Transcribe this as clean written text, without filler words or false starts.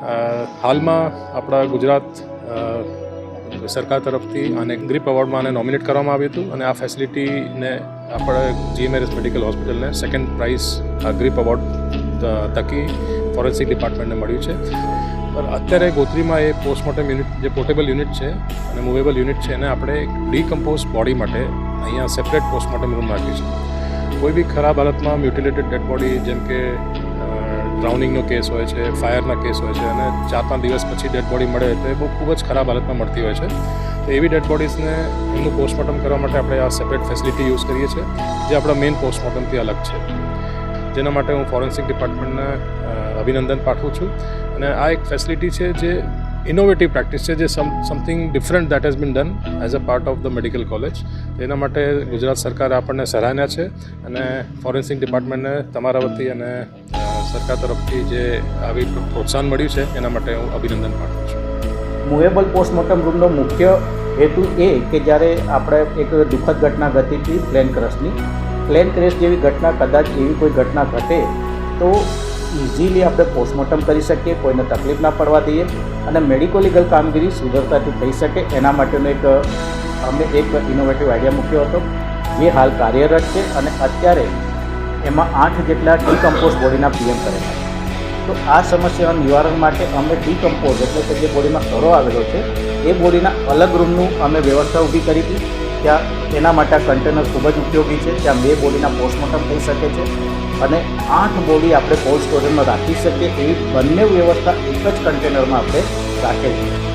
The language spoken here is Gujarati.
હાલમાં આપણા ગુજરાત સરકાર તરફથી આને ગ્રીપ એવોર્ડમાં આને નોમિનેટ કરવામાં આવ્યું હતું અને આ ફેસિલિટીને આપણે GMRS મેડિકલ હોસ્પિટલને સેકન્ડ પ્રાઇઝ ગ્રીપ એવોર્ડ થકી ફોરેન્સિક ડિપાર્ટમેન્ટને મળ્યું છે. પણ અત્યારે ગોત્રીમાં એ પોસ્ટમોર્ટમ યુનિટ જે પોર્ટેબલ યુનિટ છે અને મૂવેબલ યુનિટ છે એને આપણે એક ડીકમ્પોઝ બોડી માટે અહીંયા સેપરેટ પોસ્ટમોર્ટમ રૂમ રાખ્યું છે. કોઈ બી ખરાબ હાલતમાં મ્યુટિલેટેડ ડેડ બોડી જેમ કે ડ્રાઉનિંગનો કેસ હોય છે, ફાયરના કેસ હોય છે અને 4-5 દિવસ પછી ડેડ બોડી મળે તો એ બહુ ખૂબ જ ખરાબ હાલતમાં મળતી હોય છે. તો એવી ડેડ બોડીઝને એમનું પોસ્ટમોર્ટમ કરવા માટે આપણે આ સેપરેટ ફેસિલિટી યુઝ કરીએ છીએ જે આપણા મેઇન પોસ્ટમોર્ટમથી અલગ છે. જેના માટે હું ફોરેન્સિક ડિપાર્ટમેન્ટને અભિનંદન પાઠવું છું. અને આ એક ફેસિલિટી છે જે ઇનોવેટિવ પ્રેક્ટિસ છે, જે something different that has been done as a part of the medical college. એના માટે ગુજરાત સરકારે આપણને સરાહના છે અને ફોરેન્સિક ડિપાર્ટમેન્ટને તમારા વતી અને સરકાર તરફથી જે આવી પ્રોત્સાહન મળ્યું છે એના માટે હું અભિનંદન પાઠવું છું. મૂવેબલ પોસ્ટમોર્ટમ રૂમનો મુખ્ય હેતુ એ કે જ્યારે આપણે એક દુઃખદ ઘટના ઘટી હતી પ્લેન ક્રેશ જેવી ઘટના, કદાચ એવી કોઈ ઘટના ઘટે તો ઇઝીલી આપણે પોસ્ટમોર્ટમ કરી શકીએ, કોઈને તકલીફ ના પડવા દઈએ અને મેડિકો લીગલ કામગીરી સુગમતાથી થઈ શકે એના માટેનો અમે એક ઇનોવેટિવ આઈડિયા મૂક્યો હતો જે હાલ કાર્યરત છે અને અત્યારે એમાં 8 જેટલા ડીકમ્પોઝ બોડીના PM કરેલા છે. તો આ સમસ્યાના નિવારણ માટે અમે ડીકમ્પોઝ એટલે કે જે બોડીમાં સડો આવેલો છે એ બોડીના અલગ રૂમનું અમે વ્યવસ્થા ઊભી કરી હતી. ત્યાં એના માટે આ કન્ટેનર ખૂબ જ ઉપયોગી છે. ત્યાં 2 બોડીના પોસ્ટમોર્ટમ થઈ શકે છે અને 8 બોડી આપણે કોલ્ડ સ્ટોરેજમાં રાખી શકીએ એવી બંને વ્યવસ્થા એક જ કન્ટેનરમાં આપણે રાખેલી છે.